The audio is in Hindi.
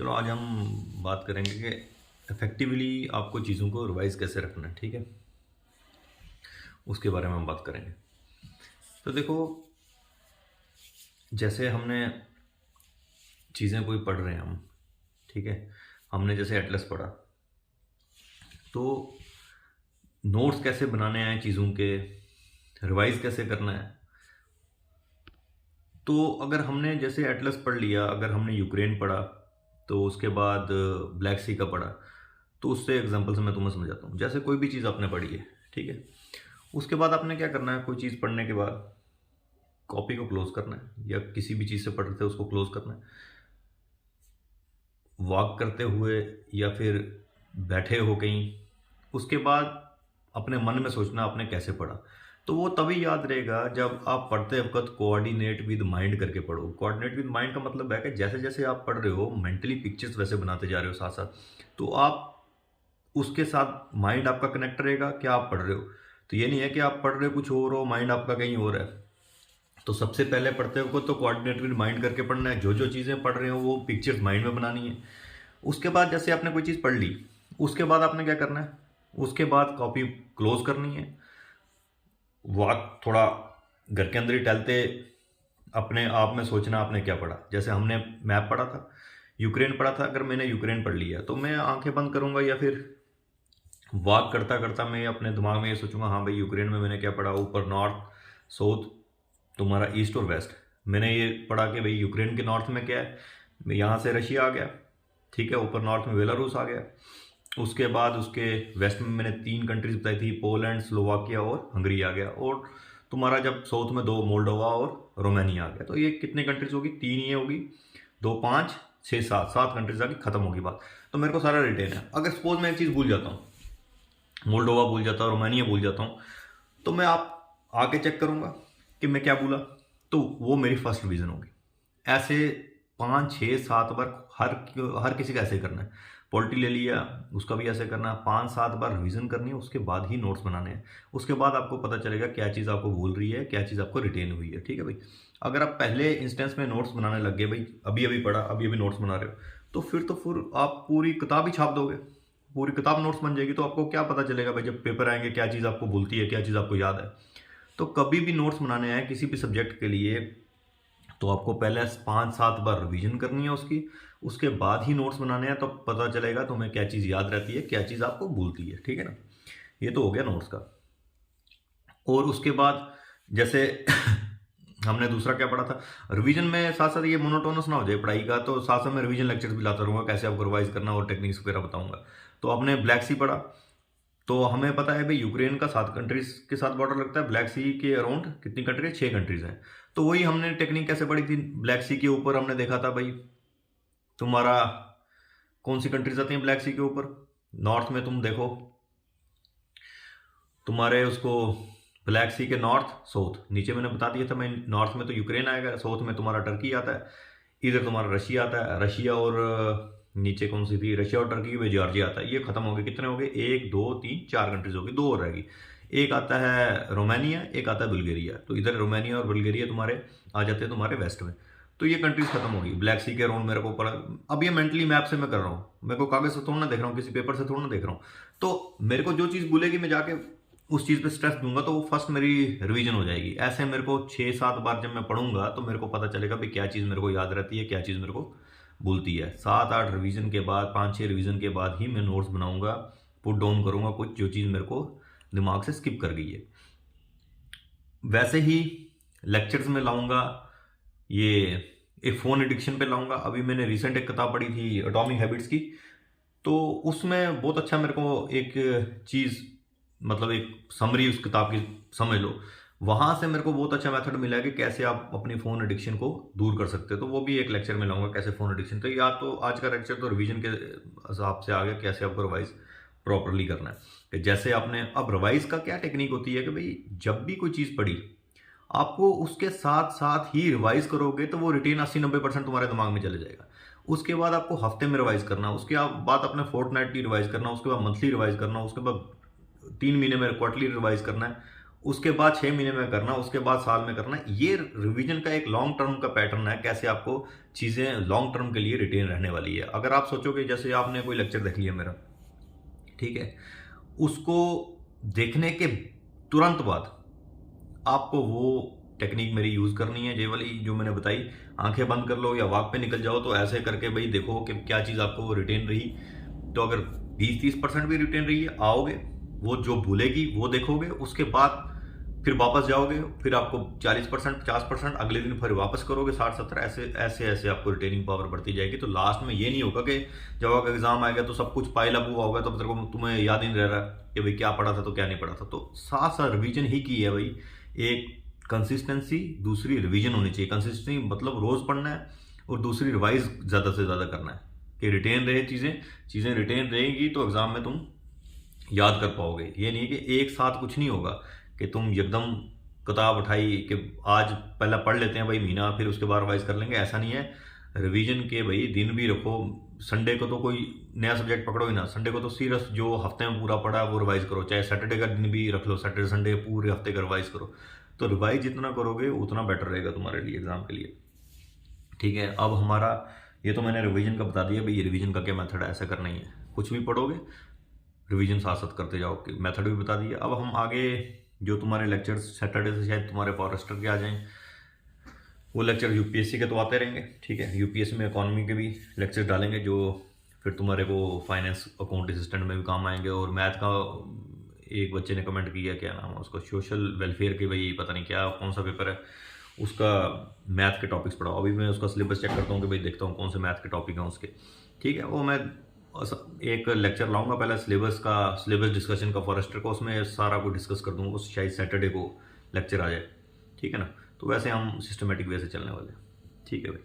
चलो आज हम बात करेंगे कि इफ़ेक्टिवली आपको चीज़ों को रिवाइज कैसे रखना है, ठीक है। उसके बारे में हम बात करेंगे। तो देखो, जैसे हमने चीज़ें कोई पढ़ रहे हैं हम, ठीक है। हमने जैसे एटलस पढ़ा, तो नोट्स कैसे बनाने हैं चीज़ों के, रिवाइज कैसे करना है। तो अगर हमने जैसे एटलस पढ़ लिया, अगर हमने यूक्रेन पढ़ा, तो उसके बाद ब्लैक सी का पढ़ा, तो उससे एग्जांपल से मैं तुम्हें समझाता हूँ। जैसे कोई भी चीज़ आपने पढ़ी है, ठीक है, उसके बाद आपने क्या करना है, कोई चीज़ पढ़ने के बाद कॉपी को क्लोज करना है, या किसी भी चीज़ से पढ़ रहे थे उसको क्लोज करना है। वॉक करते हुए या फिर बैठे हो कहीं, उसके बाद अपने मन में सोचना आपने कैसे पढ़ा। तो वो तभी याद रहेगा जब आप पढ़ते वक्त कोऑर्डिनेट विद माइंड करके पढ़ो। कोऑर्डिनेट विद माइंड का मतलब है कि जैसे जैसे आप पढ़ रहे हो मेंटली पिक्चर्स वैसे बनाते जा रहे हो साथ साथ, तो आप उसके साथ माइंड आपका कनेक्ट रहेगा क्या आप पढ़ रहे हो। तो ये नहीं है कि आप पढ़ रहे हो कुछ और हो, माइंड आपका कहीं और है। तो सबसे पहले पढ़ते हो तो कोऑर्डिनेट विद माइंड करके पढ़ना है। जो जो चीज़ें पढ़ रहे हो वो पिक्चर्स माइंड में बनानी है। उसके बाद जैसे आपने कोई चीज़ पढ़ ली, उसके बाद आपने क्या करना है, उसके बाद कॉपी क्लोज करनी है। वॉक थोड़ा घर के अंदर ही टहलते अपने आप में सोचना आपने क्या पढ़ा। जैसे हमने मैप पढ़ा था, यूक्रेन पढ़ा था, अगर मैंने यूक्रेन पढ़ लिया तो मैं आंखें बंद करूंगा या फिर वॉक करता करता मैं अपने दिमाग में ये सोचूंगा, हाँ भाई यूक्रेन में मैंने क्या पढ़ा। ऊपर नॉर्थ, साउथ, तुम्हारा ईस्ट और वेस्ट। मैंने ये पढ़ा कि भाई यूक्रेन के नॉर्थ में क्या है, यहाँ से रशिया आ गया, ठीक है। ऊपर नॉर्थ में बेलारूस आ गया। उसके बाद उसके वेस्ट में मैंने 3 कंट्रीज बताई थी, पोलैंड, स्लोवाकिया और हंगरी आ गया। और तुम्हारा जब साउथ में 2, मोल्डोवा और रोमानिया आ गया। तो ये कितने कंट्रीज होगी, 3 ही होगी। 2, 5, 6, 7 कंट्रीज आगे खत्म होगी बात। तो मेरे को सारा रिटेन है। अगर सपोज मैं एक चीज़ भूल जाता हूँ, मोल्डोवा भूल जाता हूँ, रोमानिया भूल जाता हूँ, तो मैं आप आके चेक करूँगा कि मैं क्या भूला। तो वो मेरी फर्स्ट रिवीजन होगी। ऐसे 5, 6, 7 बार हर किसी का ऐसे करना है। पॉलिटी ले लिया, उसका भी ऐसे करना है। 5, 7 बार रिवीजन करनी है, उसके बाद ही नोट्स बनाने हैं। उसके बाद आपको पता चलेगा क्या चीज़ आपको भूल रही है, क्या चीज़ आपको रिटेन हुई है, ठीक है भाई। अगर आप पहले इंस्टेंस में नोट्स बनाने लग गए, भाई अभी अभी पढ़ा, अभी अभी नोट्स बना रहे हो, तो फिर आप पूरी किताब ही छाप दोगे, पूरी किताब नोट्स बन जाएगी। तो आपको क्या पता चलेगा भाई जब पेपर आएंगे, क्या चीज़ आपको भूलती है, क्या चीज़ आपको याद है। तो कभी भी नोट्स बनाने हैं किसी भी सब्जेक्ट के लिए, तो आपको पहले 5, 7 बार रिवीजन करनी है उसकी। उसके बाद ही नोट्स बनाने हैं, तो पता चलेगा तुम्हें क्या चीज़ याद रहती है, क्या चीज़ आपको भूलती है, ठीक है ना। ये तो हो गया नोट्स का। और उसके बाद जैसे हमने दूसरा क्या पढ़ा था, रिवीजन में साथ साथ ये मोनोटोनस ना हो जाए पढ़ाई का, तो साथ साथ मैं रिवीजन लेक्चर्स भी लाता रहूँगा, कैसे आपको रिवाइज करना और टेक्निक्स वगैरह बताऊंगा। तो आपने ब्लैक सी पढ़ा, तो हमें पता है भाई यूक्रेन का 7 कंट्रीज के साथ बॉर्डर लगता है। ब्लैक सी के अराउंड कितनी कंट्री है, 6 कंट्रीज हैं। तो वही हमने टेक्निक कैसे पढ़ी थी, ब्लैक सी के ऊपर हमने देखा था भाई तुम्हारा कौन सी कंट्रीज आती हैं ब्लैक सी के ऊपर। नॉर्थ में तुम देखो, तुम्हारे उसको ब्लैक सी के नॉर्थ, साउथ, नीचे मैंने बता दिया था मैं, नॉर्थ में तो यूक्रेन आएगा, साउथ में तुम्हारा टर्की आता है, इधर तुम्हारा रशिया आता है। रशिया और नीचे कौन सी थी, रशिया और टर्की में जॉर्जिया आता है। ये खत्म हो गए, कितने हो गए, 1, 2, 3, 4 कंट्रीज हो गई, 2 और रहेगी। एक आता है रोमानिया, एक आता है बुल्गारिया। तो इधर रोमानिया और बुल्गारिया तुम्हारे आ जाते हैं तुम्हारे वेस्ट में। तो ये कंट्रीज खत्म होगी। ब्लैक सी के अराउंड मेरे को पड़ा, अब ये मेंटली मैप से मैं कर रहा हूँ, मेरे को कागज से थोड़ा ना देख रहा हूँ, किसी पेपर से थोड़ा ना देख रहा हूँ। तो मेरे को जो चीज़ भूलेगी मैं जाके उस चीज़ पे स्ट्रेस दूंगा, तो वो फर्स्ट मेरी रिवीजन हो जाएगी। ऐसे मेरे को 6, 7 बार जब मैं पढ़ूंगा तो मेरे को पता चलेगा भाई क्या चीज़ मेरे को याद रहती है, क्या चीज़ मेरे को भूलती है। 7, 8 रिवीजन के बाद, 5, 6 रिवीजन के बाद ही मैं नोट्स बनाऊंगा, पुट डाउन करूंगा कुछ जो चीज़ मेरे को दिमाग से स्किप कर गई है। वैसे ही लेक्चर्स में लाऊंगा, ये एक फ़ोन एडिक्शन पे लाऊंगा। अभी मैंने रिसेंट एक किताब पढ़ी थी एटॉमिक हैबिट्स की, तो उसमें बहुत अच्छा मेरे को एक चीज़, मतलब एक समरी उस किताब की समझ लो, वहाँ से मेरे को बहुत अच्छा मेथड मिला है कि कैसे आप अपनी फ़ोन एडिक्शन को दूर कर सकते हो। तो वो भी एक लेक्चर में लाऊंगा, कैसे फ़ोन एडिक्शन। तो या तो आज का लेक्चर तो रिवीजन के हिसाब से आ गया, कैसे आपको रिवाइज प्रॉपरली करना है। कि जैसे आपने, अब रिवाइज का क्या टेक्निक होती है कि भाई जब भी कोई चीज़ पढ़ी, आपको उसके साथ साथ ही रिवाइज करोगे तो वो रिटेन 80-90% तुम्हारे दिमाग में चले जाएगा। उसके बाद आपको हफ्ते में रिवाइज करना, उसके बाद अपने फोर्टनाइटली रिवाइज करना, उसके बाद मंथली रिवाइज करना, उसके बाद 3 महीने में क्वार्टरली रिवाइज करना है। उसके बाद 6 महीने में करना, उसके बाद साल में करना। ये रिवीजन का एक लॉन्ग टर्म का पैटर्न है, कैसे आपको चीज़ें लॉन्ग टर्म के लिए रिटेन रहने वाली है। अगर आप सोचोगे जैसे आपने कोई लेक्चर देख लिया मेरा, ठीक है, उसको देखने के तुरंत बाद आपको वो टेक्निक मेरी यूज़ करनी है, ये वाली जो मैंने बताई। आंखें बंद कर लो या वॉक पे निकल जाओ, तो ऐसे करके भाई देखो कि क्या चीज़ आपको रिटेन रही। तो अगर 20-30% भी रिटेन रही है, आओगे, वो जो भूलेगी वो देखोगे, उसके बाद फिर वापस जाओगे, फिर आपको 40% 50%, अगले दिन फिर वापस करोगे 60-70, ऐसे ऐसे ऐसे आपको रिटेनिंग पावर बढ़ती जाएगी। तो लास्ट में ये नहीं होगा कि जब आपका एग्जाम आएगा तो सब कुछ पाइल अप हुआ होगा, तब तक तुम्हें याद ही नहीं रह रहा कि भाई क्या पढ़ा था तो क्या नहीं पढ़ा था। तो साथ साथ रिवीजन ही की है भाई। एक कंसिस्टेंसी, दूसरी रिवीजन होनी चाहिए। कंसिस्टेंसी मतलब रोज पढ़ना है, और दूसरी रिवाइज ज़्यादा से ज़्यादा करना है कि रिटेन रहे चीज़ें रिटेन रहेंगी तो एग्ज़ाम में तुम याद कर पाओगे। ये नहीं कि एक साथ कुछ नहीं होगा कि तुम एकदम किताब उठाई कि आज पहला पढ़ लेते हैं भाई महीना, फिर उसके बाद रिवाइज कर लेंगे, ऐसा नहीं है। रिवीजन के भाई दिन भी रखो। संडे को तो कोई नया सब्जेक्ट पकड़ो ही ना, संडे को तो सिर्फ जो हफ्ते में पूरा पढ़ा है वो रिवाइज करो। चाहे सैटरडे का दिन भी रख लो, सैटरडे संडे पूरे हफ्ते का रिवाइज करो। तो रिवाइज जितना करोगे उतना बेटर रहेगा तुम्हारे लिए एग्जाम के लिए, ठीक है। अब हमारा ये तो मैंने रिवीजन का बता दिया भाई, ये रिवीजन का क्या मेथड है, ऐसा करना ही है। कुछ भी पढ़ोगे रिवीजन साथ साथ करते जाओ, कि मेथड भी बता दिया। अब हम आगे जो तुम्हारे लेक्चर्स सैटरडे से शायद तुम्हारे फॉरेस्टर के आ जाएं, वो लेक्चर यूपीएससी के तो आते रहेंगे, ठीक है। यूपीएससी में इकोनॉमी के भी लेक्चर डालेंगे, जो फिर तुम्हारे को फाइनेंस अकाउंट असिस्टेंट में भी काम आएंगे। और मैथ का एक बच्चे ने कमेंट किया, क्या नाम है उसको, सोशल वेलफेयर के, भाई पता नहीं क्या कौन सा पेपर है उसका, मैथ के टॉपिक्स पढ़ाओ। अभी मैं उसका सिलेबस चेक करता हूँ कि भाई देखता हूँ कौन से मैथ के टॉपिक हैं उसके, ठीक है। वो मैं एक लेक्चर लाऊंगा पहले सिलेबस डिस्कशन का फॉरेस्टर को, उसमें सारा कुछ डिस्कस कर दूंगा, शायद सैटरडे को लेक्चर आ जाए, ठीक है ना। तो वैसे हम सिस्टमेटिक वे से चलने वाले हैं, ठीक है भाई।